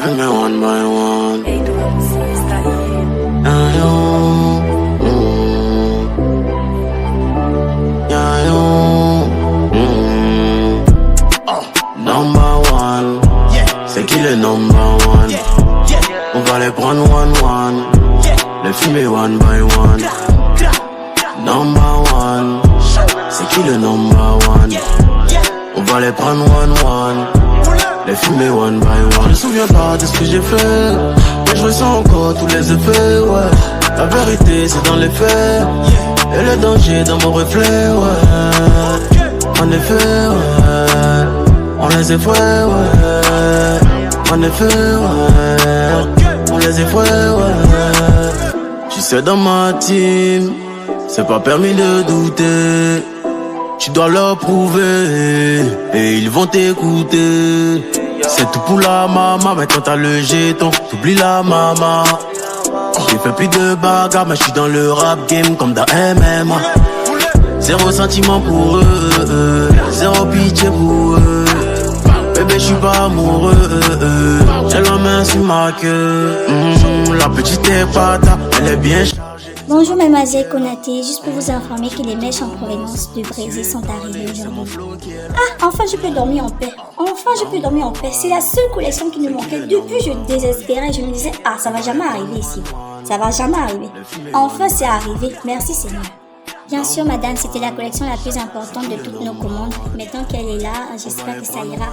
filmer one by one. Number one, c'est qui le number one? On va les prendre one, les fumer one by one. Number one, c'est qui le number one? On va les prendre one, les fumer one by one. Je me souviens pas de ce que j'ai fait, mais je ressens encore tous les effets, ouais. La vérité c'est dans les faits, et le danger dans mon reflet, ouais. En effet, ouais, on les effets, ouais. En effet, ouais, on les effets, ouais. Tu sais dans ma team, c'est pas permis de douter. Tu dois leur prouver, et ils vont t'écouter. C'est tout pour la maman, mais quand t'as le jeton, t'oublies la maman. J'ai fait plus de bagarres, mais je suis dans le rap game comme dans MMA. Zéro sentiment pour eux, zéro pitié pour eux. Bébé, je suis pas amoureux, j'ai la main sur ma queue. La petite est pata, elle est bien chargée. Bonjour mademoiselle Konaté, juste pour vous informer que les mèches en provenance du Brésil sont arrivées aujourd'hui. Ah, enfin je peux dormir en paix. Enfin je peux dormir en paix. C'est la seule collection qui nous manquait. Depuis je désespérais, je me disais, ah ça va jamais arriver ici. Ça va jamais arriver. Enfin c'est arrivé, merci Seigneur. Bien sûr madame, c'était la collection la plus importante de toutes nos commandes. Maintenant qu'elle est là, j'espère que ça ira.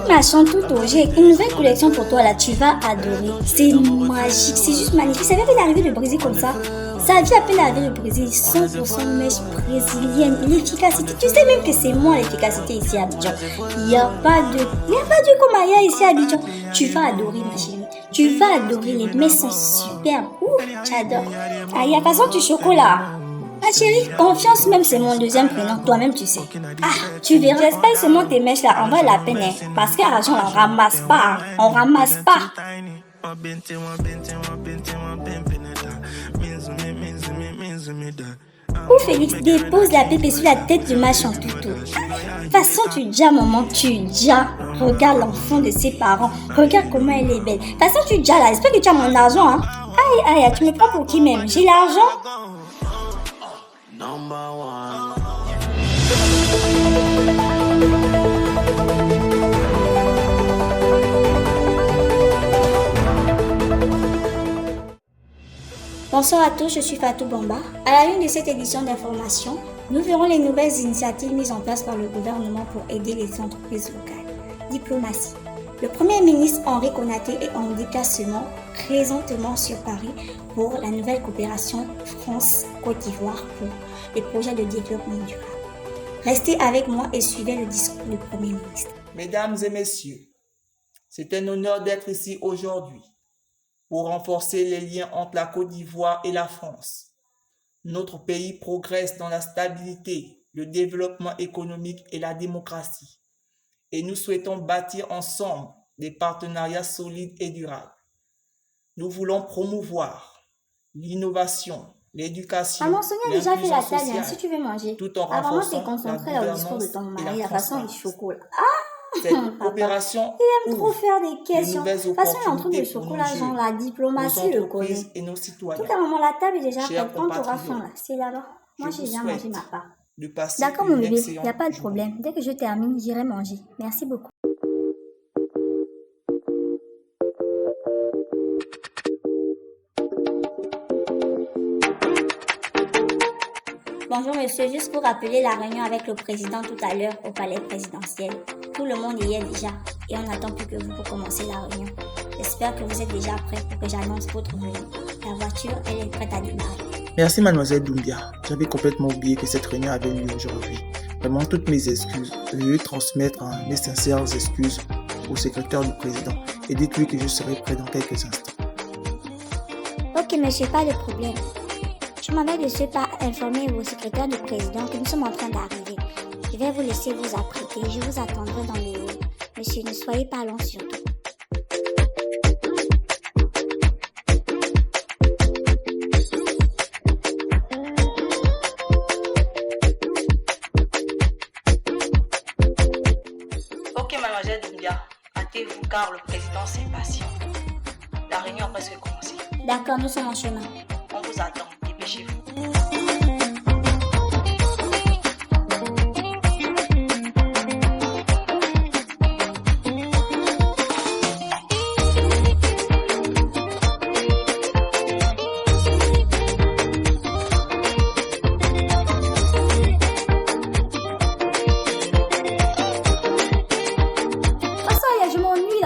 Ma chante tout au j'ai une nouvelle collection pour toi là, tu vas adorer. C'est magique, c'est juste magnifique. Ça vient d'arriver du Brésil comme ça. Ça vient à peine d'arriver du Brésil, 100% mèche brésilienne. L'efficacité, tu sais même que c'est moi l'efficacité ici à Abidjan. Il n'y a pas de comme ailleurs ici à Abidjan. Tu vas adorer ma chérie. Tu vas adorer, les mèches sont superbes. Ouh, j'adore. Ah, il y a façon du chocolat. Ah chérie, confiance même c'est mon deuxième prénom, toi-même tu sais. Ah, tu verras, j'espère seulement tes mèches là en valent la peine, hein, parce qu'argent on ramasse pas, on ramasse pas. Ou Félix dépose la pépé sur la tête du machin toutou. De toute façon tu déjà maman, tu déjà. Regarde l'enfant de ses parents, regarde comment elle est belle. De toute façon tu déjà là, j'espère que tu as mon argent hein. Aïe aïe, tu me prends pour qui même? J'ai l'argent. Bonsoir à tous, je suis Fatou Bamba. À la une de cette édition d'information, nous verrons les nouvelles initiatives mises en place par le gouvernement pour aider les entreprises locales. Diplomatie. Le Premier ministre Henri Konaté est en déplacement présentement sur Paris pour la nouvelle coopération France-Côte d'Ivoire pour les projets de développement durable. Restez avec moi et suivez le discours du Premier ministre. Mesdames et messieurs, c'est un honneur d'être ici aujourd'hui pour renforcer les liens entre la Côte d'Ivoire et la France. Notre pays progresse dans la stabilité, le développement économique et la démocratie. Et nous souhaitons bâtir ensemble des partenariats solides et durables. Nous voulons promouvoir l'innovation, l'éducation, Maman Sonia a déjà fait la table, sociale, si tu veux manger. tout en Maman renforçant t'es concentrée la là au discours de ton gouvernance et mari, la la façon du transparence. chocolat. Cette coopération Il aime trop faire des questions. de De toute façon, il est en train de opportunités pour chocolat, nos genre jeunes, la nos diplomatie, le connaît. entreprises et nos En citoyens. tout cas, maman, la table est déjà Chers prête. Quand tu auras faim, là, compatriotes, c'est là-bas. Moi, je j'ai vous déjà mangé souhaite ma part. de passer D'accord, mon une bébé, il excellente n'y a pas de journée. problème. Dès que je termine, j'irai manger. Merci beaucoup. Bonjour monsieur, juste pour rappeler la réunion avec le président tout à l'heure au palais présidentiel. Tout le monde y est déjà et on n'attend plus que vous pour commencer la réunion. J'espère que vous êtes déjà prêts pour que j'annonce votre venue. La voiture, elle est prête à démarrer. Merci mademoiselle Doumbia. J'avais complètement oublié que cette réunion avait lieu aujourd'hui. Vraiment toutes mes excuses. Veuillez transmettre mes sincères excuses au secrétaire du président et dites-lui que je serai prêt dans quelques instants. Ok monsieur, pas de problème. Je m'avais laissé pas informer au secrétaire du président que nous sommes en train d'arriver. Je vais vous laisser vous apprêter. Je vous attendrai dans le hall. Monsieur, ne soyez pas long surtout. car le président s'impatiente. La réunion a presque commencé. D'accord, nous sommes en chemin. On vous attend, dépêchez-vous.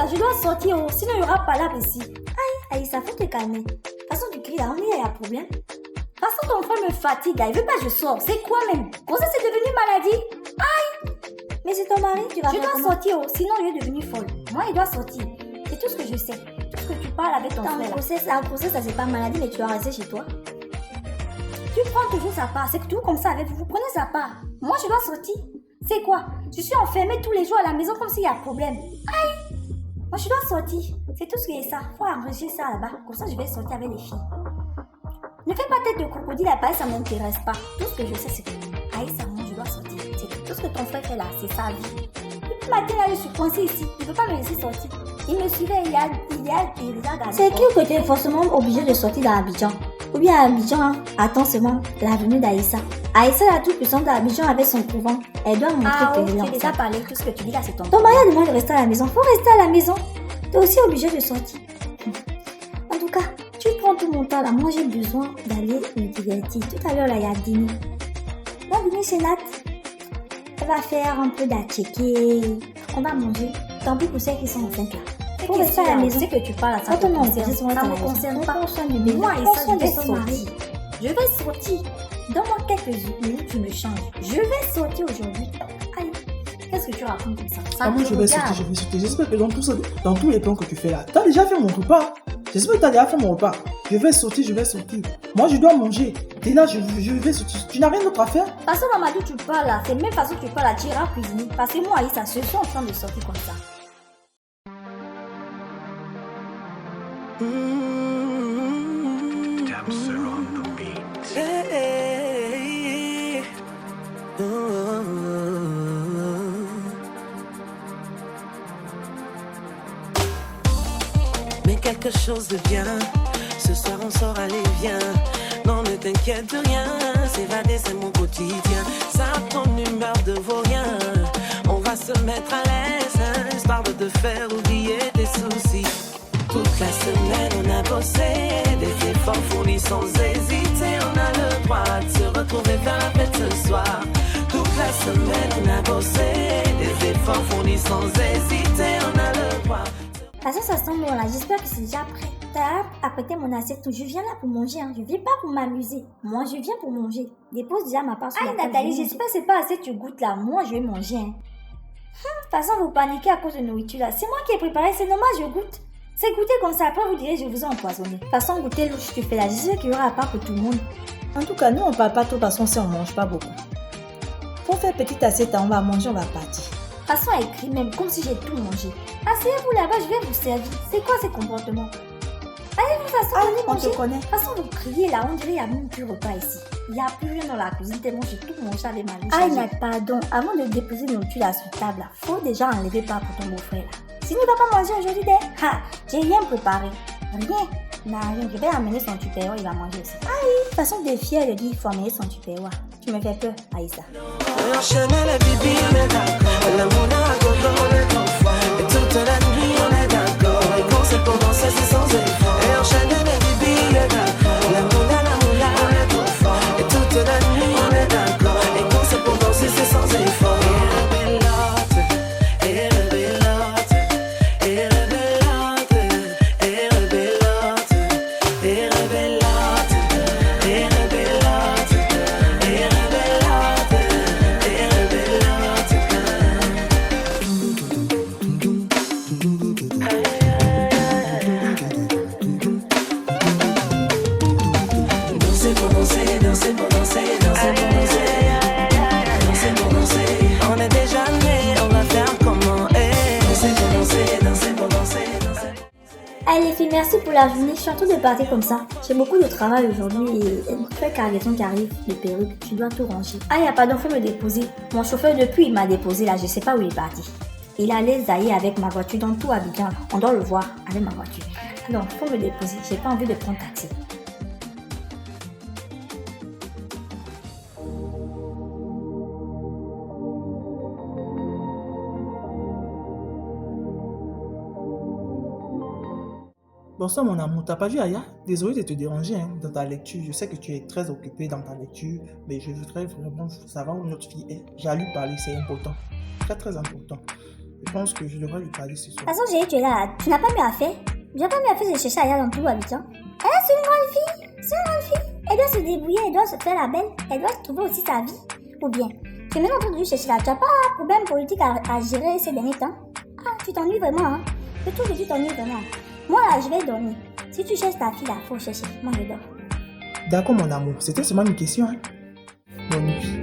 Je dois sortir, sinon il n'y aura pas là ici. Aïe, ça faut te calmer. De toute façon, tu cries là, il y a un problème. De toute façon, ton frère me fatigue, il veut pas que je sorte. C'est quoi même? Comment ça, c'est devenu maladie? Aïe! Mais c'est ton mari, tu vas Je dois sortir, sinon il est devenu folle. Moi, il doit sortir. C'est tout ce que je sais. Tout ce que tu parles avec ton frère là. En procès, ça c'est pas maladie, mais tu dois rester chez toi. Tu prends toujours sa part. C'est tout comme ça avec vous. Vous prenez sa part. Moi, je dois sortir. C'est quoi? Je suis enfermée tous les jours à la maison comme s'il y a un problème. Aïe! Moi, je dois sortir. C'est tout ce qui est ça. Faut enregistrer ça là-bas. Comme ça, je vais sortir avec les filles. Ne fais pas tête de crocodile à Paris, ça ne m'intéresse pas. Tout ce que je sais, c'est que Aïssa, moi, je dois sortir. C'est tout ce que ton frère fait là, c'est sa vie. Depuis matin, là, je suis coincée ici. Il ne peut pas me laisser sortir. Il me suivait, il a gardé. C'est clair que tu es forcément obligé de sortir dans Abidjan. Ou bien à Abidjan, attends seulement l'avenue d'Aïssa. Aïssa, la toute puissante d'Abidjan avec son couvent. Elle doit montrer que tu as déjà parlé. Tout ce que tu dis là, c'est ton mari a demandé de rester à la maison. Faut rester à la maison. Tu es aussi obligé de sortir. En tout cas, tu prends tout mon temps là. Moi, j'ai besoin d'aller me divertir. Tout à l'heure, là, il y a dîner. Là, venez chez Nat. Elle va faire un peu d'atchéké. On va manger. Tant pis pour ceux qui sont enceintes là. Faut rester à la maison. C'est que tu parles à ça. Ça me concerne pas. Moi, Aïssa, je vais sortir. Je vais sortir. Donne-moi quelques minutes, tu me changes. Je vais sortir aujourd'hui. Aïe, qu'est-ce que tu racontes comme ça? Moi, je vais sortir. J'espère que dans tous les plans que tu fais là, tu as déjà fait mon repas. J'espère que tu as déjà fait mon repas. Je vais sortir. Moi, je dois manger. T'es là, je vais sortir. Tu n'as rien d'autre à faire? Parce que Mamadou, tu parles là. C'est même façon que tu parles là. Tu iras cuisiner. Parce que moi, Aïssa, je suis en train de sortir comme ça. Mais quelque chose de bien. Ce soir on sort, allez viens. Non ne t'inquiète de rien. S'évader c'est mon quotidien. Ça ton humeur de vaurien. On va se mettre à l'aise, histoire de te faire oublier tes soucis. Toute la semaine on a bossé, des efforts fournis sans hésiter. On a le droit de se retrouver vers la fête ce soir. Toute la semaine on a bossé, des efforts fournis sans hésiter. On a le droit. Façon, ça sent bon là. J'espère que c'est déjà prêt. T'as apprêté mon assiette. Je viens là pour manger. Je viens pas pour m'amuser. Moi, je viens pour manger. Dépose déjà ma part sur la table. Nathalie, j'espère que c'est pas assez tu goûtes là. Moi, je vais manger. De toute façon, vous paniquez à cause de nourriture là. C'est moi qui ai préparé. C'est normal, je goûte. C'est goûter comme ça. Après, vous direz, je vous ai empoisonné. De toute façon, goûter louche que tu fais là. Je sais qu'il y aura pas pour tout le monde. En tout cas, nous, on parle pas trop parce qu'on sait on mange pas beaucoup. Faut faire petite assiette. On va manger, on va partir. De toute façon, elle crie même comme si j'ai tout mangé. Asseyez-vous là-bas, je vais vous servir. C'est quoi ces comportements? Allez, vous asseyez, venez manger. On te connaît. De toute façon, vous criez là, on dirait qu'il n'y a même plus de repas ici. Il n'y a plus rien dans la cuisine tellement j'ai tout mangé avec ma louche. Aïe, pardon, avant de déposer le nourriture là sur table, là, faut déjà enlever pas pour ton beau-frère là. Sinon, il ne va pas manger aujourd'hui, j'ai rien préparé. Rien. Je vais amener son tupperware, il va manger aussi. Aïe, de toute façon, des filles, elle dit, il faut amener son tupperware. Tu me fais peur, Aïssa. Enchaîner les bibis, on est d'accord. La mouna à gogo, on est trop fort. Et toute la nuit, on est d'accord. Et quand c'est pour danser, c'est sans effort. Et enchaîner les bibis, on est d'accord. La mouna, on est trop fort. Et toute la nuit, on est d'accord. Et quand c'est pour danser, c'est sans effort. Allez les filles, merci pour la journée. Je suis en train de partir comme ça. J'ai beaucoup de travail aujourd'hui et une nouvelle cargaison qui arrive de perruque. Tu dois tout ranger. Ah, il n'y a pas d'enfant me déposer. Mon chauffeur depuis il m'a déposé là. Je sais pas où il est parti. Il allait zailler avec ma voiture dans tout Abidjan. On doit le voir avec ma voiture. Alors, il faut me déposer. J'ai pas envie de prendre taxi. Bonsoir mon amour, t'as pas vu Aya? Désolé de te déranger dans ta lecture. Je sais que tu es très occupé dans ta lecture, mais je voudrais vraiment savoir où notre fille est. J'ai à lui parler, c'est important. Très très important. Je pense que je devrais lui parler ce soir. De toute façon, tu es là. Tu n'as pas mieux à faire. Tu n'as pas mieux à faire de chercher Aya dans tout Abidjan. C'est une grande fille. C'est une grande fille. Elle doit se débrouiller, elle doit se faire la belle. Elle doit trouver aussi sa vie. Ou bien, tu es maintenant en train de lui chercher là. Tu n'as pas un problème politique à gérer ces derniers temps? Ah, tu t'ennuies vraiment, hein? Je trouve que tu t'ennuies vraiment. Moi là, je vais dormir. Si tu cherches ta fille là, faut chercher. Moi, je dors. D'accord mon amour, c'était seulement une question. Bonne nuit.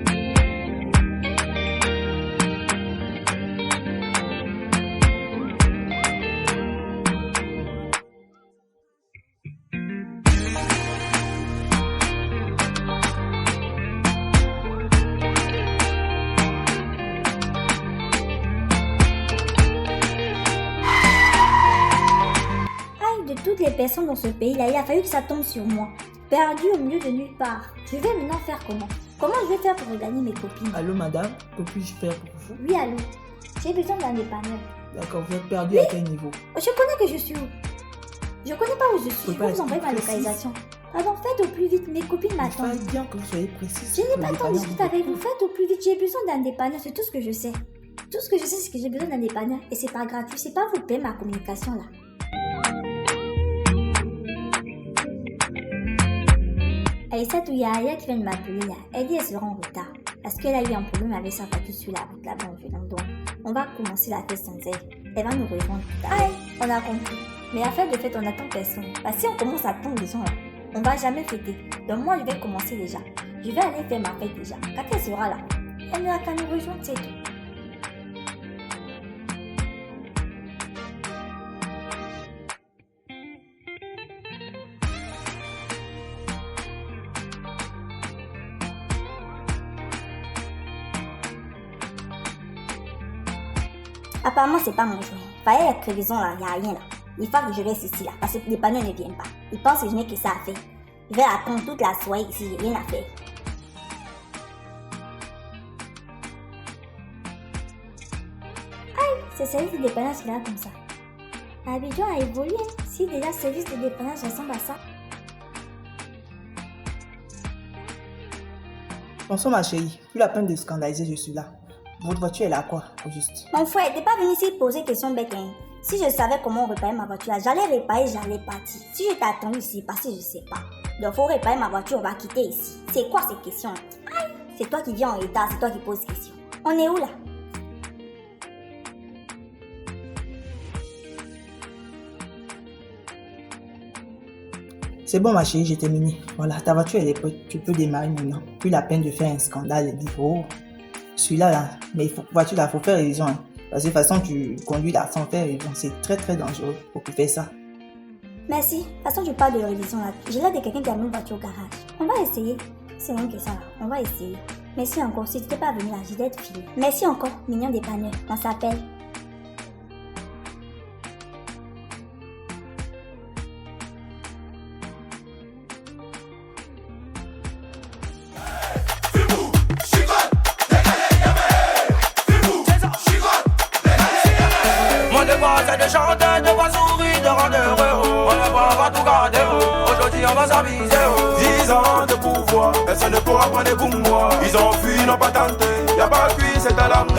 Toutes les personnes dans ce pays-là, il a fallu que ça tombe sur moi. Perdu au milieu de nulle part. Je vais maintenant faire comment? Comment je vais faire pour regagner mes copines? Allô madame, que puis-je faire pour vous? Oui, allô. J'ai besoin d'un dépanneur. D'accord, vous êtes perdu à quel niveau? Je connais que je suis où. Je connais pas où je suis. Je vais vous envoyer ma localisation. Pardon, faites au plus vite. Mes copines m'attendent. Il faut bien que vous soyez précise. Je n'ai pas le temps de discuter avec vous. Faites au plus vite. J'ai besoin d'un dépanneur. C'est tout ce que je sais. Tout ce que je sais, c'est que j'ai besoin d'un dépanneur. Et c'est pas gratuit. C'est pas vous payer ma communication là. Aïssa Touyaya qui vient de m'appeler là, elle dit qu'elle sera en retard parce qu'elle a eu un problème avec sa voiture sur la route là-bas en venant. Donc, on va commencer la fête sans elle. Elle va nous rejoindre plus tard. On a compris. Mais la fête de fête, on n'attend personne. Parce que si on commence à attendre les gens là, on va jamais fêter. Donc moi, je vais commencer déjà. Je vais aller faire ma fête déjà. Quand elle sera là, elle n'a qu'à nous rejoindre, c'est tout. Apparemment, c'est pas mon joint. Fallait la crevaison là, y a rien là. Il faut que je reste ici là, parce que les panneaux ne viennent pas. Ils pensent que je n'ai que ça à faire. Je vais attendre toute la soirée ici, j'ai rien à faire. Aïe, c'est service de dépannage là comme ça. Abidjan a évolué. Si déjà service de dépannage ressemble à ça. Bonsoir ma chérie, plus la peine de scandaliser, je suis là. Votre voiture est là quoi, au juste? Mon frère, t'es pas venu ici poser question bête, hein. Si je savais comment réparer ma voiture, j'allais réparer, j'allais partir. Si je t'ai attendu ici, parce que je sais pas. Donc faut réparer ma voiture, on va quitter ici. C'est quoi ces questions? Aïe, c'est toi qui viens en retard, c'est toi qui poses questions. On est où là? C'est bon ma chérie, j'ai terminé. Voilà, ta voiture elle est prête, tu peux démarrer maintenant. Plus la peine de faire un scandale et dire oh, celui-là là, mais voiture là, faut faire révision. Hein. Parce que de toute façon, tu conduis là sans faire révision, c'est très très dangereux pour faire ça. Merci, de toute façon je parle de révision là. J'ai l'air de quelqu'un qui a mis une voiture au garage. On va essayer. C'est rien que ça là, on va essayer. Merci encore, si tu n'étais pas venu là, j'ai d'être fini. Merci encore, mignon dépanneur, on s'appelle. C'est de chanter, de voir sourire, de rendre heureux. On ne va tout garder. Aujourd'hui on va s'aviser. 10 ans de pouvoir, personne ne pourra prendre pour moi. Ils ont fui, n'ont pas tenté. Y'a pas de cuit, c'est à l'amour.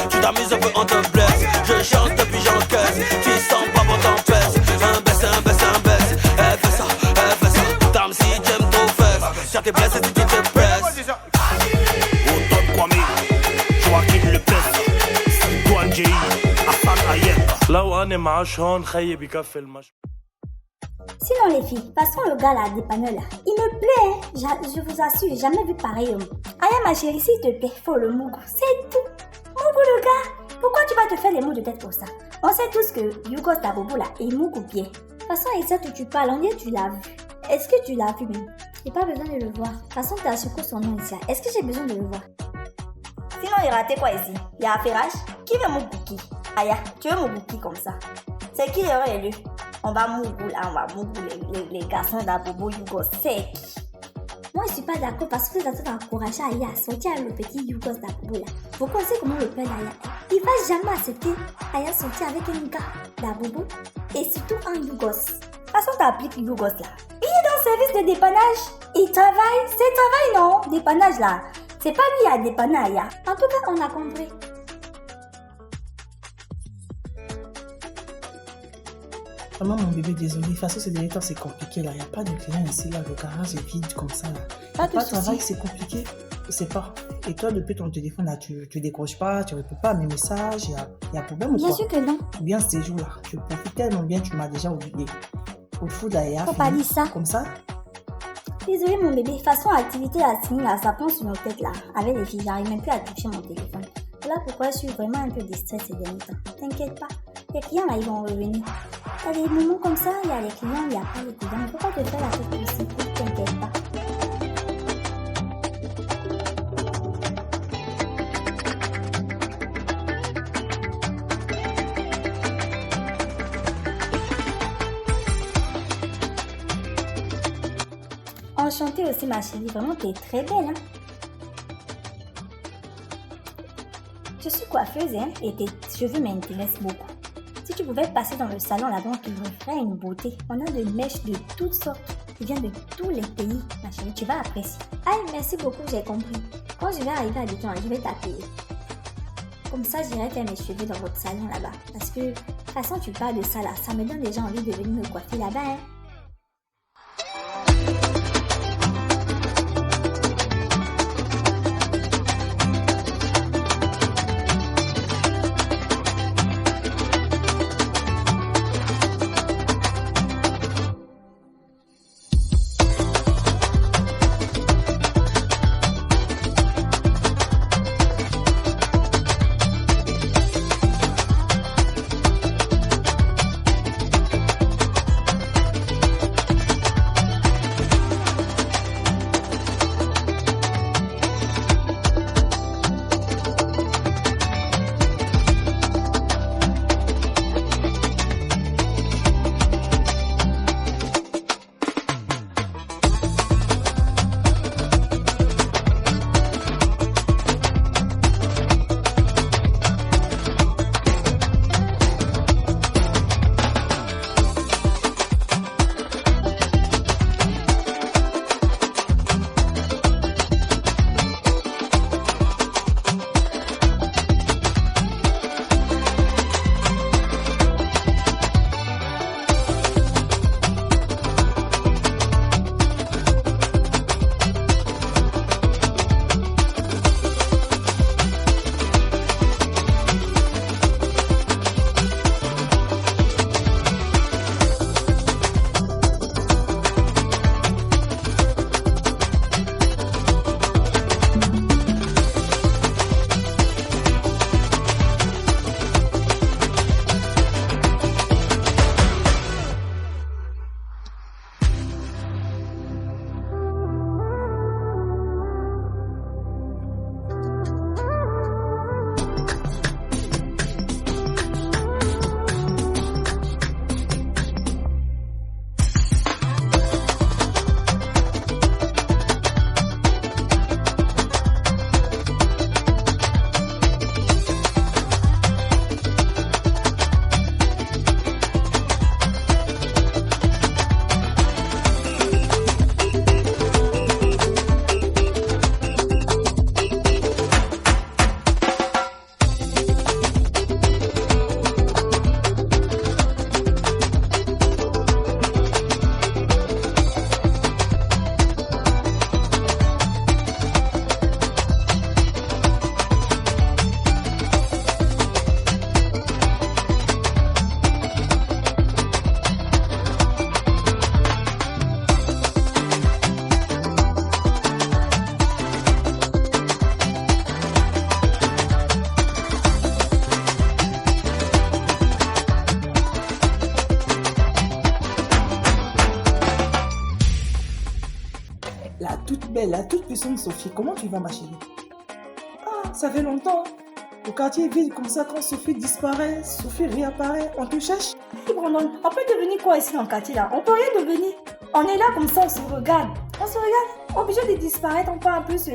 Tu t'amuses un peu, on te blesse. Je chante puis j'encaisse. Tu sens pas bon t'en pèse. Un baisse, un baisse, un baisse. Elle fait ça, elle fait ça. Tam si Sinon les filles, passons le gars là, dépanneur là. Il me plaît, hein. Je vous assure, j'ai jamais vu pareil. Aya ma chérie, s'il te plaît, faut le mougou. C'est tout. Mougou le gars. Pourquoi tu vas te faire les mots de tête pour ça? On sait tous que Yougos Dabobo là est mougou bien. De toute façon, et ça où tu parles, on dirait que tu l'as vu. Est-ce que tu l'as vu même? J'ai pas besoin de le voir. De toute façon, tu as secoué son nom ici. Est-ce que j'ai besoin de le voir? Sinon, il raté quoi ici? Il y a Ferrage. Qui veut mougou qui? Aya, tu veux mougou qui comme ça? C'est qui l'aurait élu? On va mougou là, on va mougou les garçons d'Abobo Yougos. C'est qui? Moi, je suis pas d'accord parce que vous êtes encouragé Aya à sortir avec le petit Yougos d'Abobo là. Vous connaissez comment le père d'Aya? Il va jamais accepter Aya sortir avec un gars d'Abobo et surtout un Yougos. De toute façon, t'appliques Yougos là. Il est dans le service de dépannage. Il travaille. C'est travail, non? Dépannage là. C'est pas lui à dépanner Aya. En tout cas, on a compris. Maman, mon bébé, désolé. De toute façon, ces derniers temps, c'est compliqué là. Il n'y a pas de clients ici là. Le garage est vide comme ça là. Pas de travail, c'est compliqué. Je sais pas. Et toi, depuis ton téléphone là, tu décroches pas, tu réponds pas à mes messages. Il y a problème ou quoi? Bien sûr que non. Bien ces jours là. Je profite tellement bien, tu m'as déjà oublié. Au fou d'ailleurs. Faut pas dire ça. Comme ça. Désolé mon bébé. De toute façon, l'activité à Tini là, ça prend sur nos têtes là. Avec les filles, j'arrive même plus à toucher mon téléphone. Voilà pourquoi je suis vraiment un peu distraite ces derniers temps. T'inquiète pas. Les clients là, ils vont revenir. Il y a des moments comme ça, il y a les clients, il n'y a pas les clients. Il ne faut pas te faire la tête aussi. T'inquiète pas. Enchantée aussi ma chérie, vraiment t'es très belle hein. Je suis coiffeuse hein, et tes cheveux m'intéressent beaucoup. Si tu pouvais passer dans le salon là-bas, tu me ferais une beauté. On a des mèches de toutes sortes qui viennent de tous les pays, ma chérie, tu vas apprécier. Aïe, merci beaucoup, j'ai compris. Quand je vais arriver à Abidjan, je vais t'appeler. Comme ça, j'irai faire mes cheveux dans votre salon là-bas. Parce que, de toute façon, tu parles de ça là, ça me donne déjà envie de venir me coiffer là-bas hein. la toute puissante Sophie, comment tu vas ma chérie? Ah, ça fait longtemps. Le quartier est vide comme ça quand Sophie disparaît, Sophie réapparaît, on te cherche. Hey, Brandon, on peut devenir quoi ici dans le quartier là? On peut rien devenir. On est là comme ça, on se regarde. On se regarde, obligé de disparaître, on peut un peu se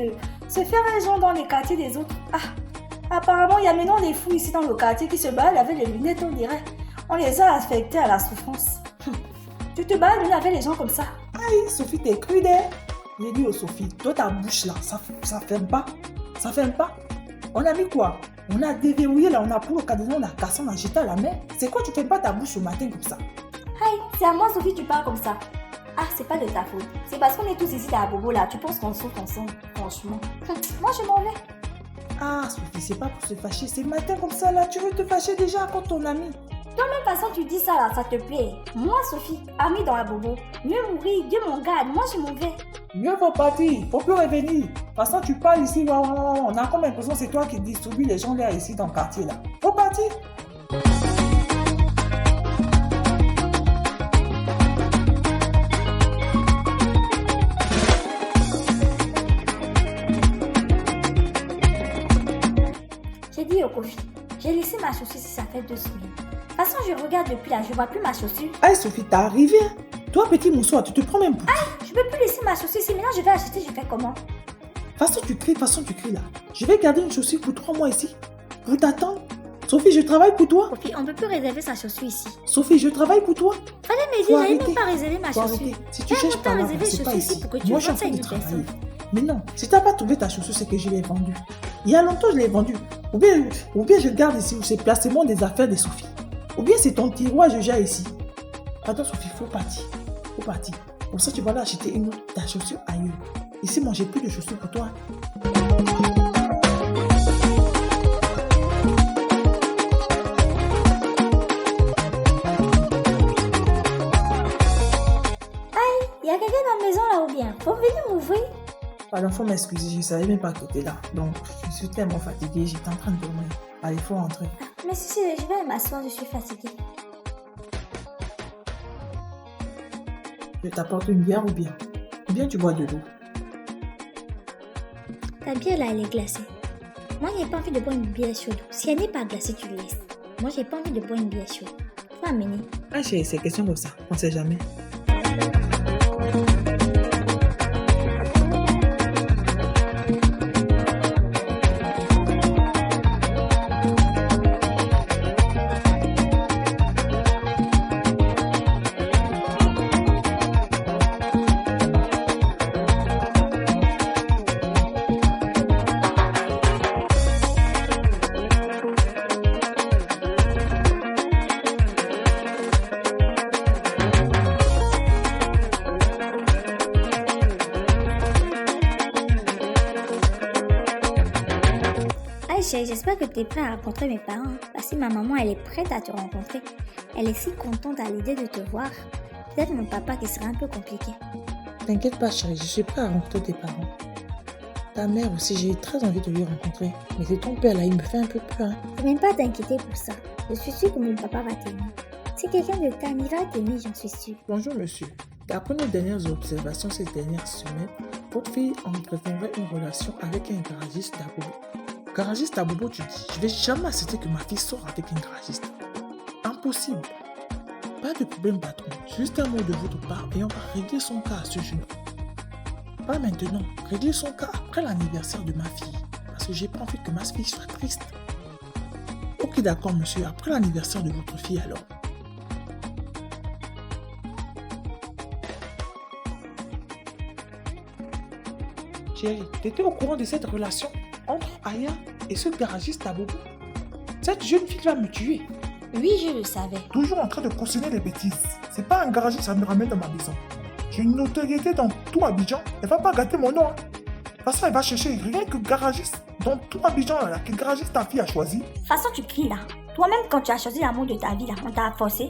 faire un genre dans les quartiers des autres. Ah, apparemment, il y a maintenant des fous ici dans le quartier qui se baladent avec les lunettes, on dirait. On les a affectés à la souffrance. Tu te balades avec les gens comme ça. Aïe, Sophie, t'es crude, hein? J'ai dit, oh Sophie, toi ta bouche là, ça ferme pas. Ça ferme pas. On a mis quoi? On a déverrouillé là, on a pris le cadenas, on a cassé, on a jeté à la mer. C'est quoi, tu fais pas ta bouche au matin comme ça? Hey, c'est à moi, Sophie, tu parles comme ça. Ah, c'est pas de ta faute. C'est parce qu'on est tous ici à Bobo là. Tu penses qu'on souffre ensemble, franchement. Moi, je m'en vais. Ah, Sophie, c'est pas pour se fâcher. C'est matin comme ça là, tu veux te fâcher déjà contre ton ami. De la même façon, tu dis ça là, ça te plaît. Moi, Sophie, amie dans la Bobo. Mieux mourir, Dieu m'en garde. Moi, je m'en vais. Mieux faut partir, faut plus revenir. De toute façon, tu parles ici, on a comme l'impression que c'est toi qui distribue les gens là ici dans le quartier là. Faut partir. J'ai dit au Kofi, j'ai laissé ma chaussure si ça fait 2 semaines. De toute façon, je regarde depuis là, je vois plus ma chaussure. Aïe Sophie, t'es arrivée. Toi, petit moussoir, tu te prends même pour... Aïe, je peux plus laisser ma chaussure. Si maintenant je vais acheter, je fais comment? De toute façon, tu cries là. Je vais garder une chaussure pour 3 mois ici. Pour t'attendre. Sophie, je travaille pour toi. Kofi, on peut plus réserver sa chaussure ici. Sophie, je travaille pour toi. Fallait me dire, j'avais même pas réservé ma chaussure. Arrêter. Si tu cherches par là, c'est pas ici. Moi, je suis en train de travailler. Mais non, si tu n'as pas trouvé ta chaussure, c'est que je l'ai vendue. Il y a longtemps, je l'ai vendue. Ou bien je garde ici, où c'est placement des affaires de Sophie. Ou bien c'est ton tiroir, je gère ici. Attends, Sophie, faut partir. Faut partir. Comme ça, tu vas aller acheter une autre ta chaussure ailleurs. Ici, moi, j'ai plus de chaussures pour toi. Aïe, il y a quelqu'un dans la maison là ou bien? Faut venir m'ouvrir. Pardon, faut m'excuser, je ne savais même pas que tu étais là. Donc, je suis tellement fatiguée, j'étais en train de dormir. Allez, faut rentrer. Mais si, je vais m'asseoir, je suis fatiguée. Je t'apporte une bière ou bien tu bois de l'eau. Ta bière là, elle est glacée. Moi, j'ai pas envie de boire une bière chaude. Si elle n'est pas glacée, tu laisses. Moi, j'ai pas envie de boire une bière chaude. Faut amener. Ah chérie, c'est question comme ça, on sait jamais. Chérie, j'espère que tu es prêt à rencontrer mes parents. Parce que ma maman, elle est prête à te rencontrer. Elle est si contente à l'idée de te voir. Peut-être mon papa qui serait un peu compliqué. T'inquiète pas chérie, je suis prêt à rencontrer tes parents. Ta mère aussi, j'ai très envie de lui rencontrer. Mais c'est ton père là, il me fait un peu peur. Hein. Faut même pas t'inquiéter pour ça. Je suis sûre que mon papa va t'aimer. C'est quelqu'un de calme, il va t'aimer, j'en suis sûre. Bonjour monsieur. D'après nos dernières observations ces dernières semaines, votre fille entretiendrait une relation avec un garagiste d'Abobo. Garagiste à Bobo, tu dis, je vais jamais accepter que ma fille sorte avec un garagiste. Impossible. Pas de problème, patron. Juste un mot de votre part et on va régler son cas à ce jour. Pas maintenant. Régler son cas après l'anniversaire de ma fille. Parce que j'ai pas envie que ma fille soit triste. Ok, d'accord, monsieur. Après l'anniversaire de votre fille, alors. Chérie, t'étais au courant de cette relation entre Aya et ce garagiste à Bobo? Cette jeune fille va me tuer. Oui, je le savais. Toujours en train de cautionner les bêtises. C'est pas un garagiste, ça me ramène dans ma maison. J'ai une notoriété dans tout Abidjan. Elle va pas gâter mon nom. Hein. De toute façon, elle va chercher rien que garagiste dans tout Abidjan, là, que garagiste ta fille a choisi. De toute façon, tu cries là. Toi-même, quand tu as choisi l'amour de ta vie, là, on t'a forcé.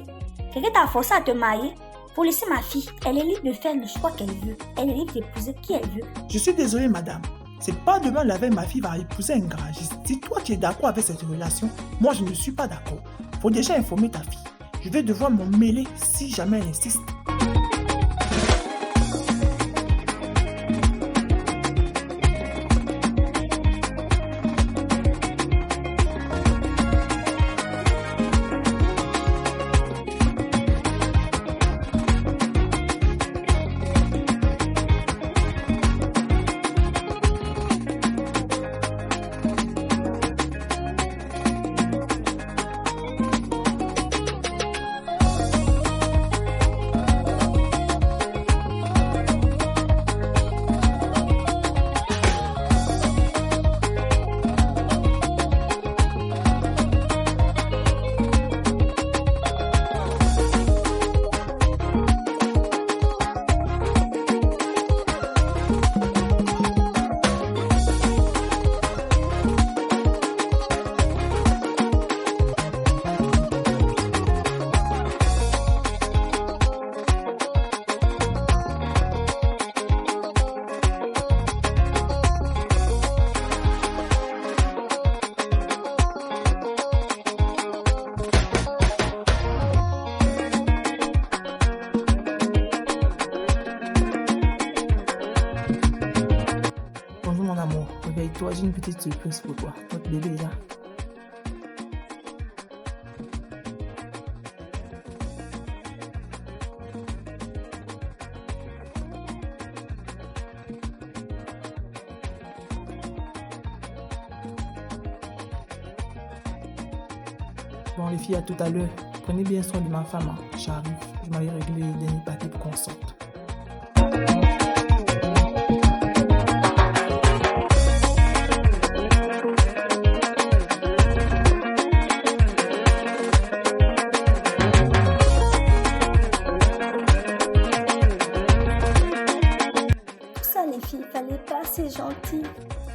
Quelqu'un t'a forcé à te marier. Pour laisser ma fille, elle est libre de faire le choix qu'elle veut. Elle est libre d'épouser qui elle veut. Je suis désolée, madame. C'est pas demain la veille ma fille va épouser un garagiste. Si toi tu es d'accord avec cette relation, moi je ne suis pas d'accord. Faut déjà informer ta fille. Je vais devoir m'en mêler si jamais elle insiste. petite surprise pour toi. Notre bébé est là. Bon, les filles, à tout à l'heure. Prenez bien soin de ma femme. Hein. J'arrive. Je m'avais réglé les derniers papiers pour qu'on sorte. Fallait pas, c'est gentil.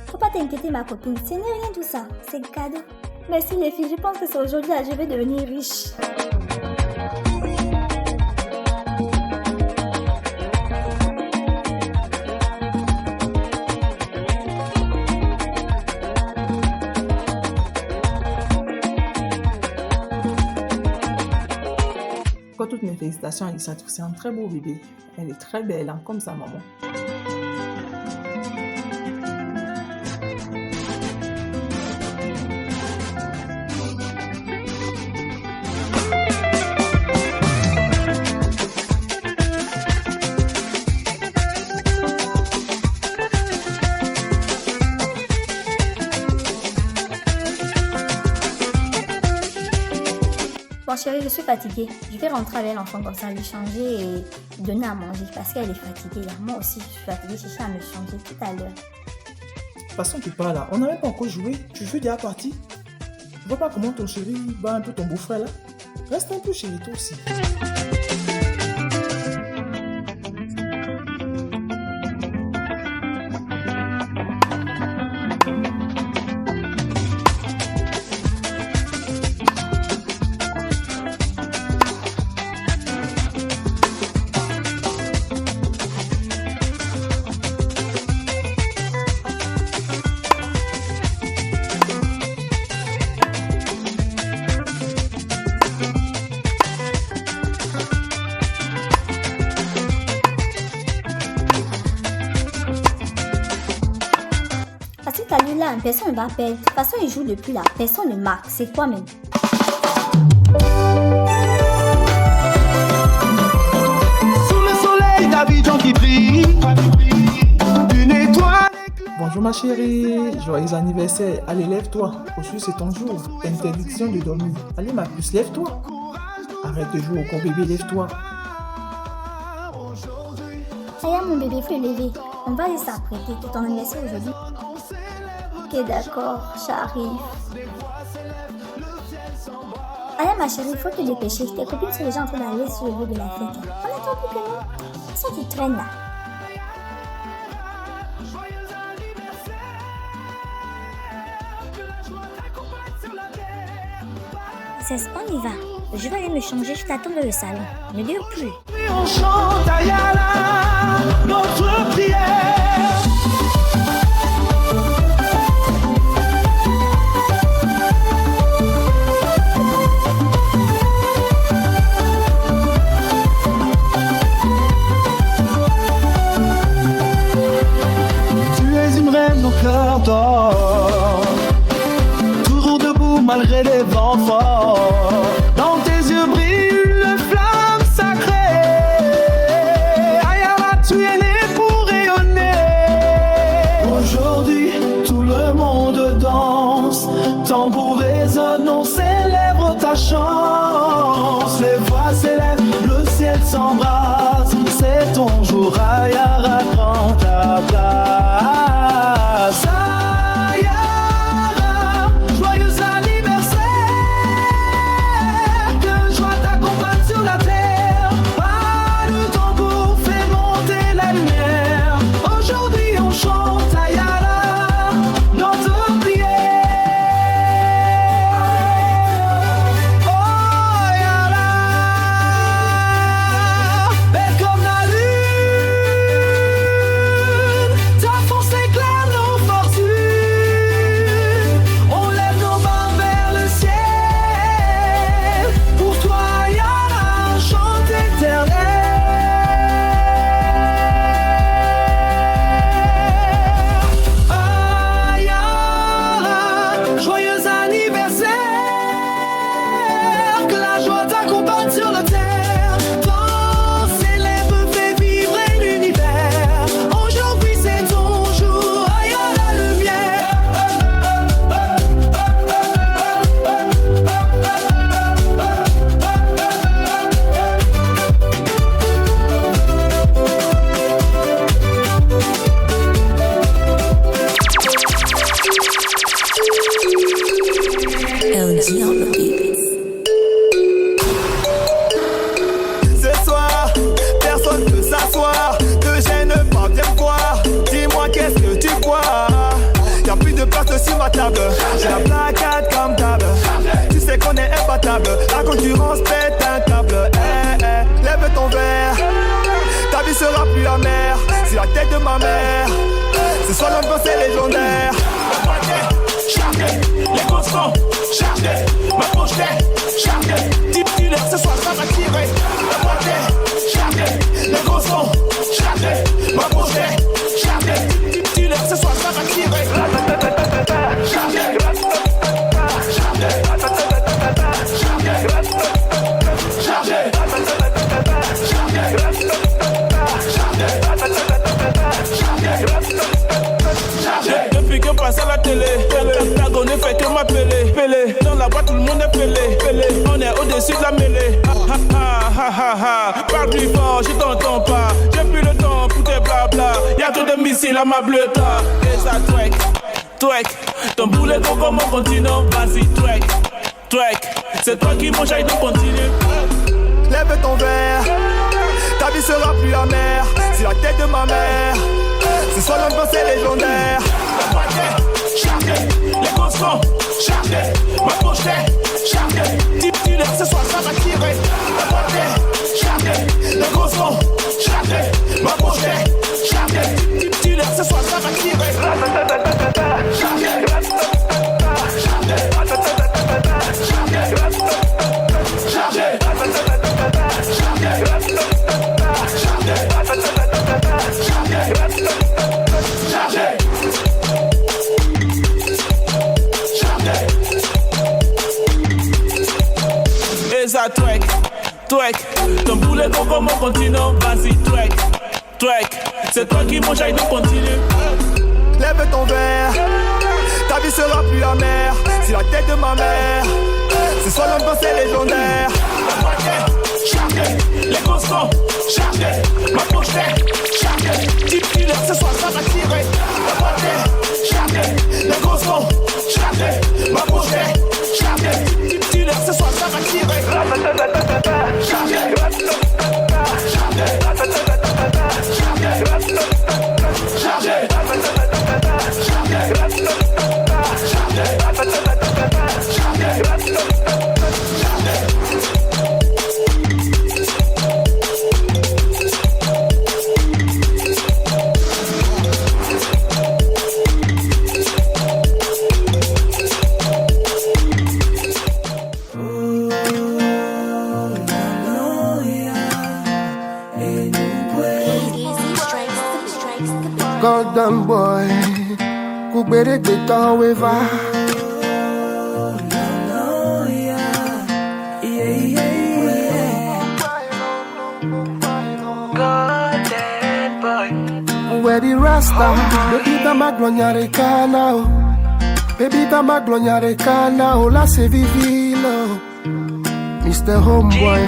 Faut pas t'inquiéter ma copine, ce n'est rien tout ça, c'est cadeau. Merci les filles, je pense que c'est aujourd'hui là je vais devenir riche. Encore toutes mes félicitations à Lisa, c'est un très beau bébé. Elle est très belle, hein, comme sa maman. Bon chérie, je suis fatiguée. Je vais rentrer avec l'enfant comme ça, lui changer et donner à manger parce qu'elle est fatiguée. Là. Moi aussi, je suis fatiguée, je cherche à me changer tout à l'heure. De toute façon, tu parles là. On n'a même pas encore joué. Tu veux déjà partir? Tu vois pas comment ton chéri bat un peu ton beau-frère là? Reste un peu chéri, toi aussi. Parce que t'as lu là, personne ne va perdre. De toute façon, il joue depuis là. Personne ne marque. C'est quoi même? Sous le soleil d'Abidjan qui brille, une étoile. Bonjour ma chérie, joyeux anniversaire. Allez, lève-toi. Aujourd'hui, c'est ton jour. Interdiction de dormir. Allez, ma puce, lève-toi. Arrête de jouer au gros bébé, lève-toi. Aya, mon bébé, faut le lever. On va aller s'apprêter. C'est ton anniversaire aujourd'hui. Ok, d'accord, j'arrive. Aya, ma chérie, il faut te dépêcher. Tes copines sont déjà en train d'aller sur le lieu de la fête. On attend plus que nous. Ça, tu traînes là. On y va. Je vais aller me changer, je t'attends dans le salon. Ne dure plus. On chante Ayala, notre prière. Tu es une reine, nos cœurs d'or. Toujours debout malgré les vents forts. Dans tes yeux brille le flamme sacrée. Ayala, tu es né pour rayonner. Aujourd'hui, tout le monde danse. Tambour résonne, on célèbre ta chance. Les voix s'élèvent, le ciel s'embrasse. C'est ton jour, Ayala, prends ta place. Ta force Chargé la placade comme table. Tu sais qu'on est imbattable. La concurrence pète un câble. Lève ton verre. Ta vie sera plus amère. C'est la tête de ma mère. Ce soir l'ambiance est légendaire. Chargé, les grosses sont chargées. Ma poche est chargée. 10 dealers ce soir ça va tirer. La boîte est chargée. Les grosses sont chargées. Ma poche est chargée. 10 dealers ce soir ça va tirer. Chargé. Depuis que passe à la télé, Tago ne fait que m'appeler. Dans la boîte tout le monde est pelé. On est au-dessus de la mêlée. Parle plus fort, je t'entends pas. J'ai plus le temps pour tes blabla. Y'a trop de missiles à ma bleuta. Et ça twerk. Ton boulet gros comme mon continent. Vas-y twerk. C'est toi qui manges, donc continue. Lève ton verre. Ta vie sera plus amère. C'est la tête de ma mère. Ce soir l'ambiance est légendaire. La boîte est chargée. Les grosses sont chargées. Ma poche est chargée. 10 dealers ce soir ça va tirer. La boîte est chargée. Les grosses sont chargées. Ma poche est chargée. 10 dealers ce soir ça va tirer. Chargée. Et ça twerk. Ton boulet gros comme mon continent. Vas-y twerk. C'est toi qui manges, donc continue. Lève ton verre. Ta vie sera plus amère. C'est la tête de ma mère. Ce soir l'ambiance est légendaire. La boîte est chargée. Les grosses sont chargées. Ma poche est chargée. 10 dealers ce soir ça va tirer. La boîte est chargée. Les grosses sont chargées. Ma poche est chargée. 10 dealers ce soir ça va tirer. Chargée. Golden boy, kubere beton weva. Golden boy. Where the Rasta, baby tama glonyare kana o. Baby tama glonyare kana o la se vivilo. Mr. Homeboy,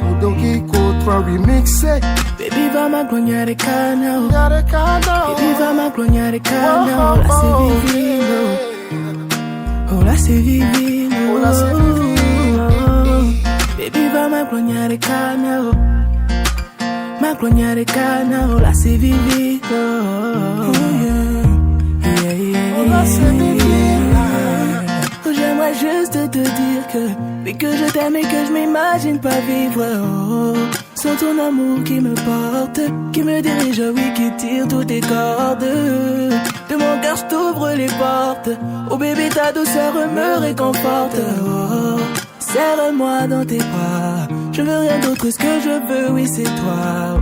Pudoki Kotra remix it. Baby va ma glognare cana. Baby va ma glognare cana. Oh la se vivilo. Oh la se vivilo. Baby va ma glognare cana. Ma glognare cana. Oh la se vivilo. Oh la se vivilo. J'aimerais juste te dire que je t'aime et que je m'imagine pas vivre sans ton amour qui me porte, qui me dirige, oui, qui tire toutes tes cordes. De mon cœur je t'ouvre les portes. Oh bébé ta douceur me réconforte. Oh, serre-moi dans tes bras. Je veux rien d'autre, ce que je veux, oui c'est toi.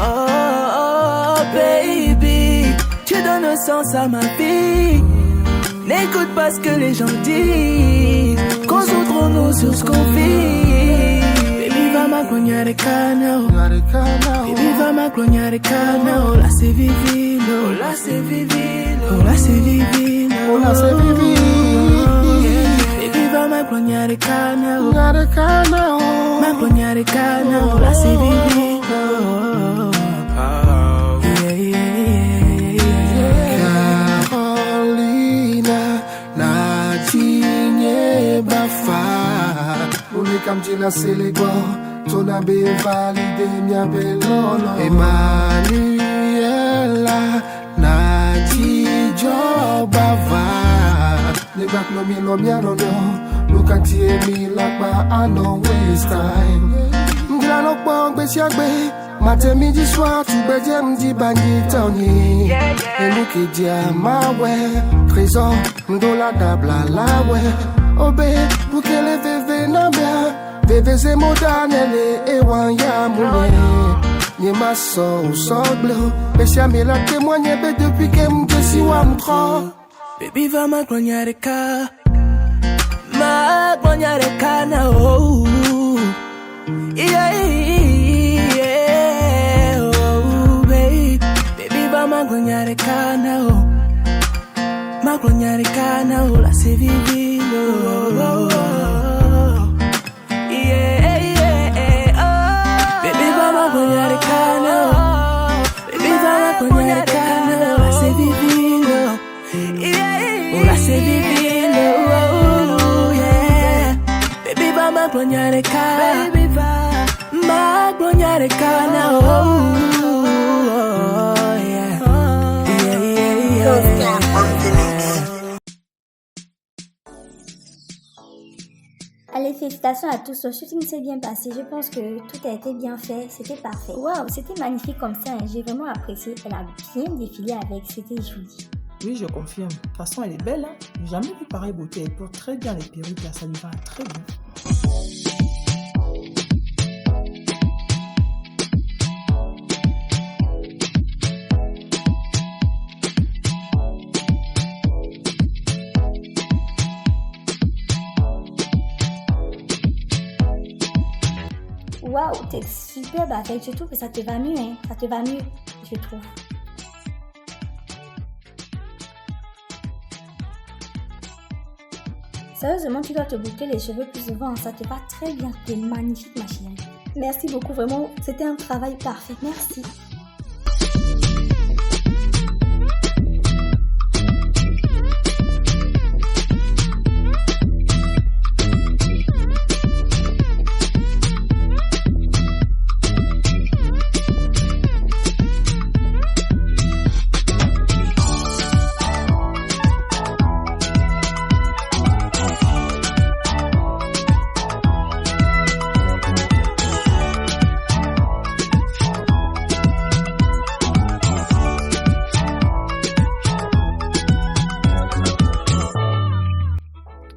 Oh baby, tu donnes sens à ma vie. N'écoute pas ce que les gens disent. Concentrons-nous sur ce qu'on vit. Baby va ma glognare cana. Baby va ma glognare cana. Oh la se vivilo. Oh la se vivilo. Oh la se vivilo. Oh la se vivilo. Baby va ma glognare cana. Ma glognare cana. Oh la se vivilo. Kamjila selego, tona be valide mia belono. Emanuela, Naji Jobava, The back no me love me, I don't know. Look at me like I don't waste time. M'gla nok pa ngbe siak be. Matin, midi, soir, tout baiser, m'di banni tony. Et nous qui dia ma ouais. Trésor, m'do la dabla la ouais. Obé, pour que les vévé n'a bien. Vévé c'est modanele et wan ya moune. Ni ma so ou so bleu. Mais si amé la témoigne, bé depuis que m'de si wam trop. Baby va ma glonyareka. Ma glonyareka na oh. Yeah, yeah, oh, baby. Baby va ma glonyareka na oh. Ma glonyareka na oh, la se vivilo. Oh, oh, oh. Yeah, yeah, oh. Baby va ma glonyareka na oh. Baby va ma glonyareka na oh, la se vivilo. Yeah, oh, la se vivilo. Oh, yeah. Baby va ma glonyareka. Baby va ma glonyareka na oh, yeah. Yeah, yeah, yeah. Allez, félicitations à tous, le shooting s'est bien passé, je pense que tout a été bien fait, c'était parfait. Waouh, c'était magnifique comme ça, j'ai vraiment apprécié, elle a bien défilé avec, c'était joli. Oui, je confirme. De toute façon, elle est belle, hein. J'ai jamais vu pareille beauté, elle porte très bien les perruques, là, ça lui va très bien. Waouh, t'es superbe avec, je trouve que ça te va mieux, hein. Ça te va mieux, je trouve. Sérieusement, tu dois te boucler les cheveux plus souvent, ça te va très bien, t'es magnifique ma chérie. Merci beaucoup, vraiment, c'était un travail parfait, merci.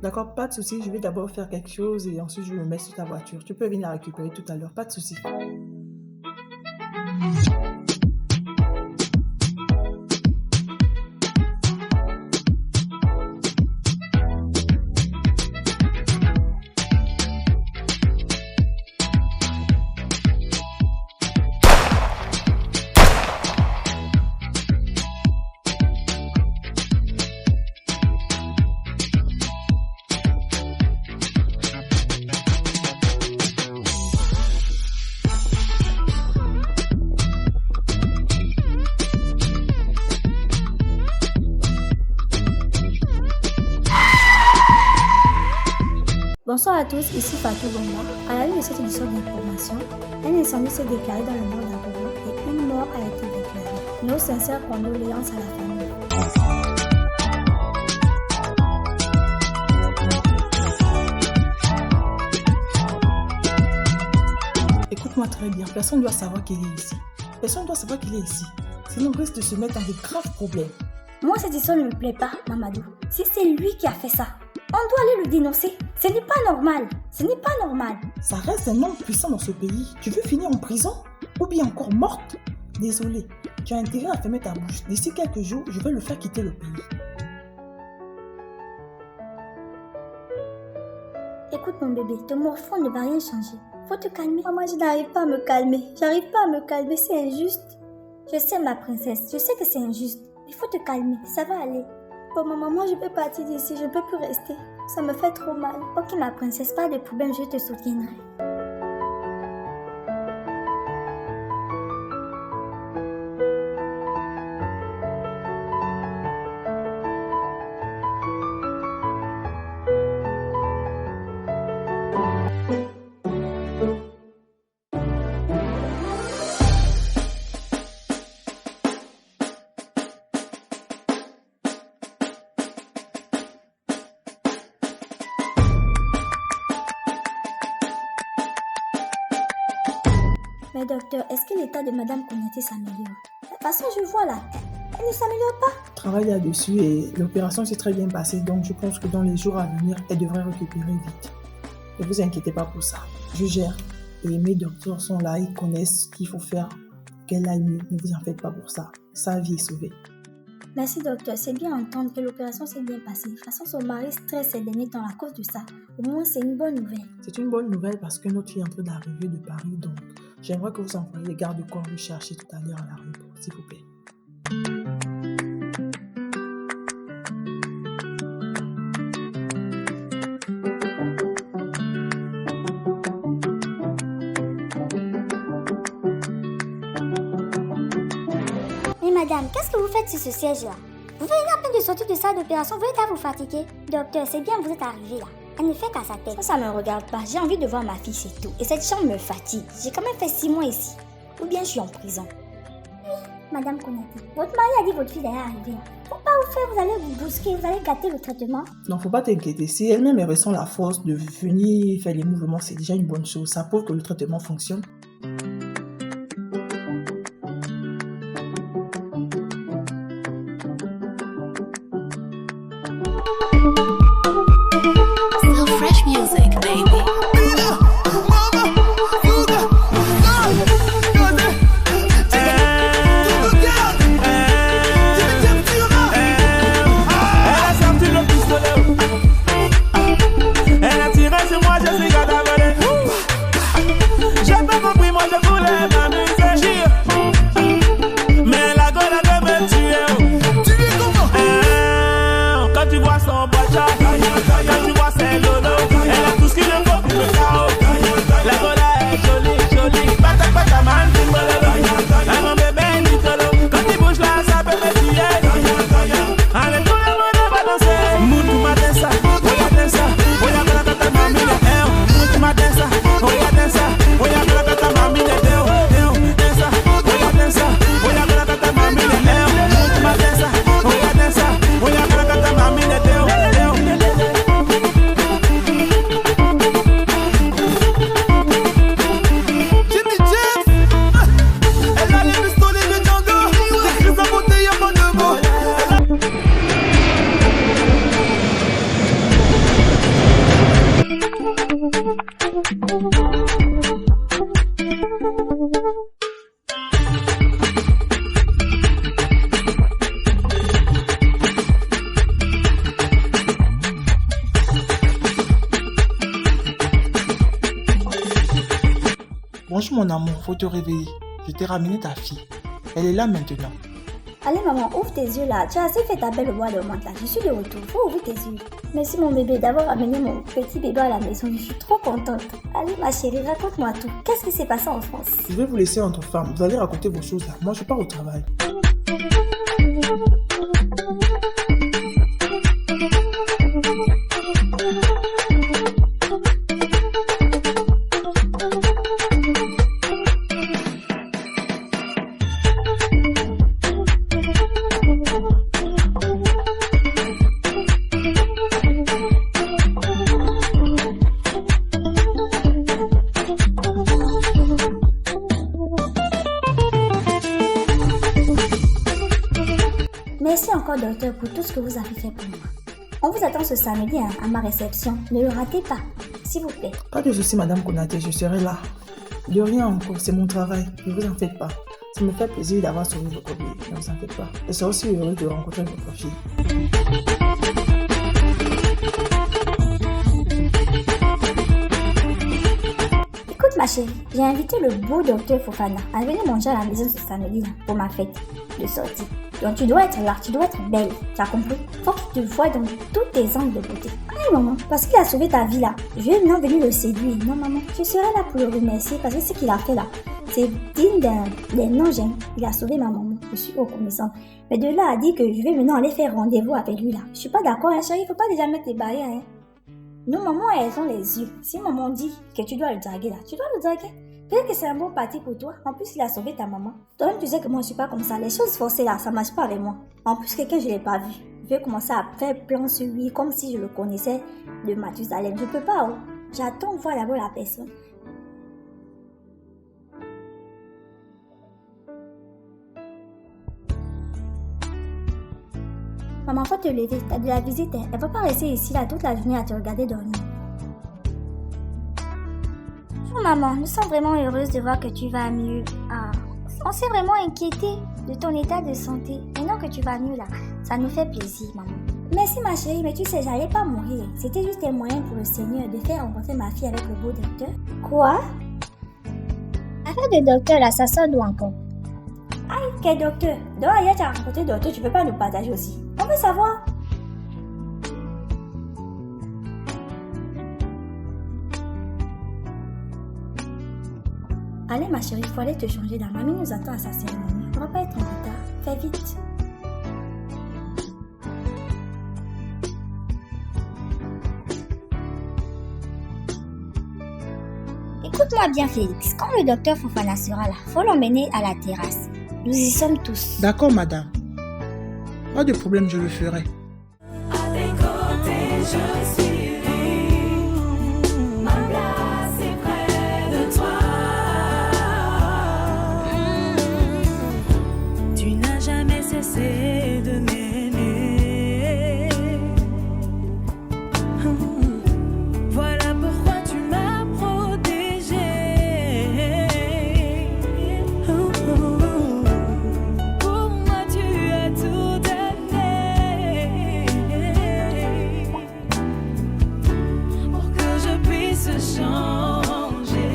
D'accord, pas de souci. Je vais d'abord faire quelque chose et ensuite je le mets sur ta voiture. Tu peux venir la récupérer tout à l'heure, pas de souci. Bonsoir à tous, ici Fatou Bomba. À la une de cette édition d'information, un incendie s'est déclaré dans le nord d'Abobo et une mort a été déclarée. Nos sincères condoléances à la famille. Écoute-moi très bien, personne ne doit savoir qu'il est ici. Personne ne doit savoir qu'il est ici. Sinon on risque de se mettre dans de graves problèmes. Moi, cette histoire ne me plaît pas, Mamadou. Si c'est lui qui a fait ça, on doit aller le dénoncer. Ce n'est pas normal. Ce n'est pas normal. Ça reste un homme puissant dans ce pays. Tu veux finir en prison ou bien encore morte? Désolé, tu as intérêt à fermer ta bouche. D'ici quelques jours, je vais le faire quitter le pays. Écoute mon bébé, ton morphone ne va rien changer. Faut te calmer. Maman, je n'arrive pas à me calmer. J'arrive pas à me calmer, c'est injuste. Je sais ma princesse, je sais que c'est injuste. Il faut te calmer, ça va aller. Bon maman, je peux partir d'ici, je ne peux plus rester. Ça me fait trop mal. Ok ma princesse, pas de problème, je te soutiendrai. Mais docteur, est-ce que l'état de Madame Konaté s'améliore? De toute façon, je vois là, elle ne s'améliore pas. Travaille là-dessus et l'opération s'est très bien passée, donc je pense que dans les jours à venir, elle devrait récupérer vite. Ne vous inquiétez pas pour ça. Je gère. Et mes docteurs sont là, ils connaissent ce qu'il faut faire pour qu'elle aille mieux. Ne vous en faites pas pour ça. Sa vie est sauvée. Merci docteur, c'est bien entendre que l'opération s'est bien passée. De toute façon, son mari stresse ces derniers temps à cause de ça. Au moins, c'est une bonne nouvelle. C'est une bonne nouvelle parce que notre fille est en train d'arriver de Paris, donc j'aimerais que vous envoyiez les gardes du corps le chercher tout à l'heure à l'aéroport, s'il vous plaît. Madame, qu'est-ce que vous faites sur ce siège-là? Vous venez à peine de sortir de salle d'opération, vous êtes à vous fatiguer. Docteur, c'est bien, vous êtes arrivé là. Elle ne fait qu'à sa tête. Ça me regarde pas. J'ai envie de voir ma fille, c'est tout. Et cette chambre me fatigue. J'ai quand même fait 6 mois ici. Ou bien je suis en prison. Oui, Madame Konaté, votre mari a dit votre fille d'aller arriver là. Faut pas vous faire, vous allez vous brusquer, vous allez gâter le traitement. Non, faut pas t'inquiéter. Si elle-même elle ressent la force de venir faire les mouvements, c'est déjà une bonne chose. Ça prouve que le traitement fonctionne. Fresh music, baby. Bonjour mon amour, faut te réveiller. Je t'ai ramené ta fille. Elle est là maintenant. Allez maman, ouvre tes yeux là. Tu as assez fait ta belle voix de menthe là. Je suis de retour. Faut ouvrir tes yeux. Merci mon bébé d'avoir amené mon petit bébé à la maison. Je suis trop contente. Allez ma chérie, raconte-moi tout. Qu'est-ce qui s'est passé en France? Je vais vous laisser entre femmes. Vous allez raconter vos choses là. Moi je pars au travail. Merci encore docteur pour tout ce que vous avez fait pour moi. On vous attend ce samedi à ma réception. Ne le ratez pas, s'il vous plaît. Pas de soucis madame Konaté, je serai là. De rien encore, c'est mon travail. Ne vous en faites pas. Ça me fait plaisir d'avoir sauvé votre vie. Ne vous en faites pas. Je serai aussi heureux de rencontrer votre fille. Écoute ma chérie, j'ai invité le beau docteur Fofana à venir manger à la maison ce samedi pour ma fête de sortie. Donc tu dois être là, tu dois être belle, tu as compris? Faut qu'il te voie dans tous tes angles de beauté. Oui maman, parce qu'il a sauvé ta vie là. Je vais maintenant venir le séduire. Non maman, je serai là pour le remercier parce que ce qu'il a fait là, c'est digne d'un ange. Il a sauvé ma maman, je suis reconnaissante. Mais de là à dire que je vais maintenant aller faire rendez-vous avec lui là. Je suis pas d'accord chérie, il faut pas déjà mettre tes barrières hein. Nos mamans elles ont les yeux. Si maman dit que tu dois le draguer là, tu dois le draguer. Peut-être que c'est un bon parti pour toi. En plus, il a sauvé ta maman. Toi-même, tu sais que moi, je suis pas comme ça. Les choses forcées là, ça marche pas avec moi. En plus, quelqu'un, je l'ai pas vu. Je vais commencer à faire plan sur lui, comme si je le connaissais de Mathusalem. Je peux pas, oh. J'attends de voir d'abord la personne. Maman, faut te lever. T'as de la visite. Elle va pas rester ici là toute la journée à te regarder dormir. Oh maman, nous sommes vraiment heureuses de voir que tu vas mieux. Ah, on s'est vraiment inquiété de ton état de santé. Maintenant que tu vas mieux là, ça nous fait plaisir, maman. Merci ma chérie, mais tu sais, j'allais pas mourir. C'était juste un moyen pour le Seigneur de faire rencontrer ma fille avec le beau docteur. Quoi? Affaire de docteur là, ça sort d'où encore? Aïe, quel docteur? Donc, hier, tu as rencontré le docteur, tu peux pas nous partager aussi. On veut savoir. Allez ma chérie, il faut aller te changer. La mamie nous attend à sa cérémonie. On va pas être en retard. Fais vite. Écoute-moi bien Félix, quand le docteur Fofana sera là, faut l'emmener à la terrasse. Nous y sommes tous. D'accord, madame. Pas de problème, je le ferai. À tes côtés, je suis. Ma place est près de toi. Tu n'as jamais cessé de m'aimer. Voilà pourquoi tu m'as protégée. Pour moi, tu as tout donné. Pour que je puisse changer.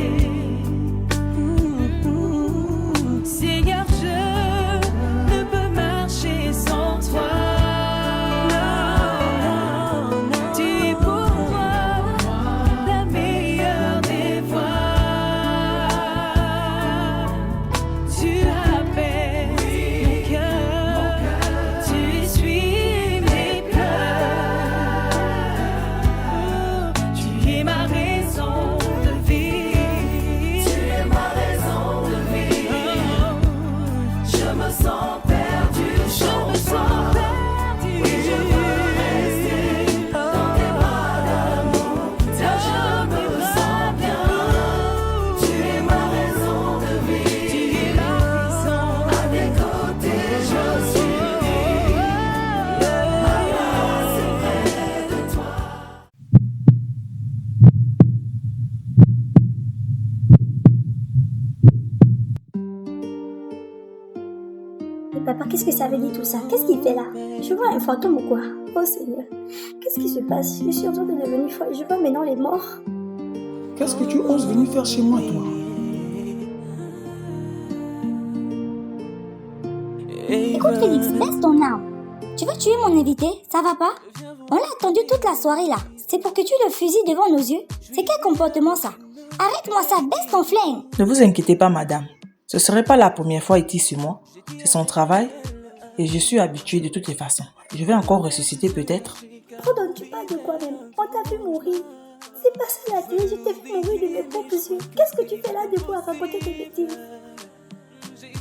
Seigneur, je ne peux marcher sans toi. Tu es pour moi la meilleure des voies. Tu apaises mon cœur. Tu essuies mes pleurs. Tu es ma raison de vie. Tu es ma raison de vie. Je me sens perdu. Je me sens perdu. Oui, je veux rester dans tes bras d'amour. Je me sens bien. Tu es ma raison de vie. Tu es ma raison. À tes côtés, je suis. Ma place est près de toi. Mais papa, qu'est-ce que ça veut dire tout ça? Qu'est-ce qu'il fait là? Je vois un fantôme ou quoi? Oh Seigneur, qu'est-ce qui se passe? Je suis en train de devenir folle. Je vois maintenant les morts. Qu'est-ce que tu oses venir faire chez moi, toi? Écoute Félix, baisse ton arme. Tu veux tuer mon invité? Ça va pas? On l'a attendu toute la soirée là. C'est pour que tu le fusilles devant nos yeux? C'est quel comportement ça? Arrête-moi ça, baisse ton flingue. Ne vous inquiétez pas, madame. Ce serait pas la première fois ici sur moi. C'est son travail et je suis habitué de toutes les façons. Je vais encore ressusciter peut-être. Pardonne-tu pas de quoi même? On t'a vu mourir. C'est passé à la télé, je t'ai vu mourir de mes propres yeux. Qu'est-ce que tu fais là debout à raconter tes bêtises?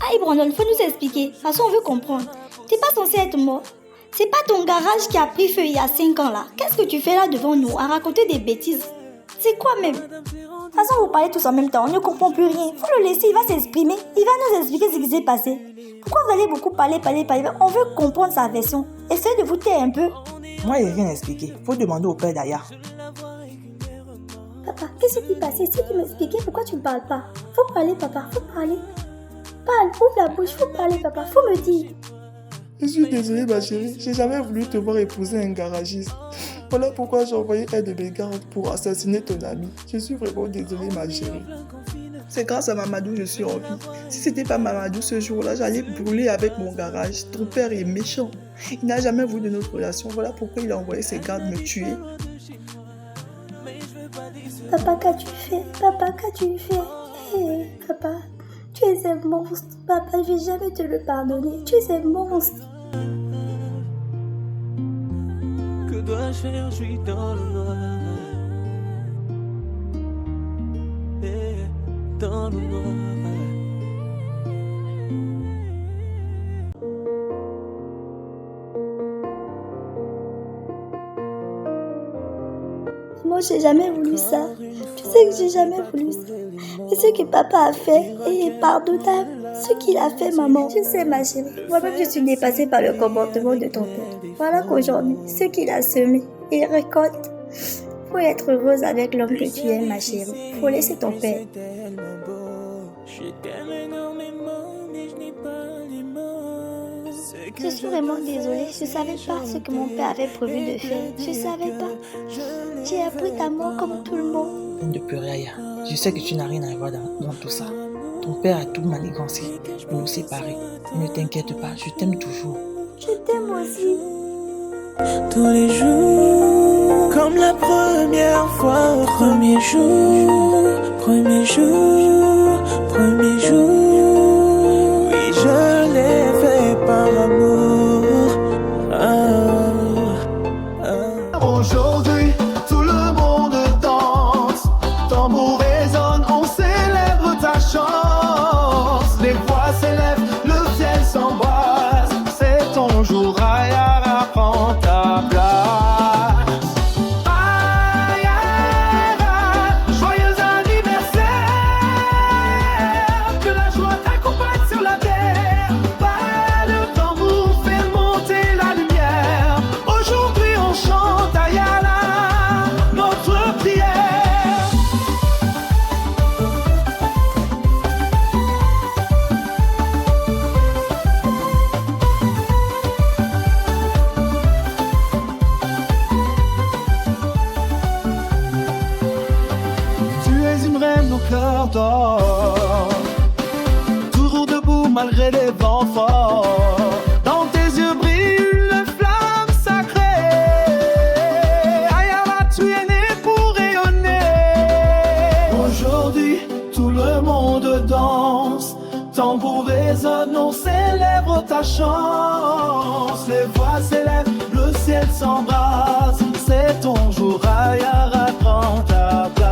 Aïe Brandon, faut nous expliquer. De toute façon, on veut comprendre. T'es pas censé être mort. C'est pas ton garage qui a pris feu il y a 5 ans là. Qu'est-ce que tu fais là devant nous à raconter des bêtises? C'est quoi même? De toute façon, vous parlez tous en même temps, on ne comprend plus rien. Faut le laisser, il va s'exprimer. Il va nous expliquer ce qui s'est passé. Pourquoi vous allez beaucoup parler? On veut comprendre sa version. Essayez de vous taire un peu. Moi, il n'y a rien à expliquer. Faut demander au père d'Aya. Papa, qu'est-ce qui s'est passé? Si tu m'expliquais, pourquoi tu ne parles pas? Faut parler, papa, faut parler. Parle, ouvre la bouche, faut parler, papa, faut me dire. Je suis désolé, ma chérie. J'ai jamais voulu te voir épouser un garagiste. Voilà pourquoi j'ai envoyé un de mes gardes pour assassiner ton ami. Je suis vraiment désolé, ma chérie. C'est grâce à Mamadou que je suis en vie. Si c'était pas Mamadou ce jour-là, j'allais brûler avec mon garage. Ton père est méchant. Il n'a jamais voulu de notre relation. Voilà pourquoi il a envoyé ses gardes me tuer. Papa, qu'as-tu fait? Papa, qu'as-tu fait? Hé, papa, tu es un monstre. Papa, je vais jamais te le pardonner. Tu es un monstre. Que dois-je faire? Je suis dans le noir. Dans le noir. Moi, j'ai jamais voulu ça. Tu sais que j'ai jamais voulu ça. Et ce que papa a fait est pardonnable. Ce qu'il a fait, maman. Je sais, ma chérie. Moi-même, je suis dépassée par le comportement de ton père. Voilà qu'aujourd'hui, ce qu'il a semé, il récolte. Faut être heureuse avec l'homme que tu aimes, ma chérie. Faut laisser ton père. Je suis vraiment désolée. Je savais pas ce que mon père avait prévu de faire. Je savais pas. J'ai appris ta mort comme tout le monde. Ne pleurer, Aya. Je sais que tu n'as rien à voir dans tout ça. Ton père a tout manigancé pour nous séparer. Ne t'inquiète pas, je t'aime toujours. Je t'aime aussi. Tous les jours, comme la première fois, premier jour, premier jour, premier jour. Oui, je l'ai fait par amour. Aujourd'hui, tout le monde danse. Tambour résonne, on célèbre ta chance. Les voix s'élèvent, le ciel s'embrase. C'est ton jour, Ayara, prends ta place. Ayara, joyeux anniversaire. Que la joie t'accompagne sur la terre. Pas de tambour, fait monter la lumière. Aujourd'hui on chante Ayala, notre prière. Tu es une reine, nos cœurs d'or. Toujours debout malgré les vents forts. Dans tes yeux brille une flamme sacrée. Ayala, tu es né pour rayonner. Aujourd'hui, tout le monde danse. Tambour résonne, on célèbre ta chance. Les voix s'élèvent, le ciel s'embrase. C'est ton jour, Ayala, prends ta place.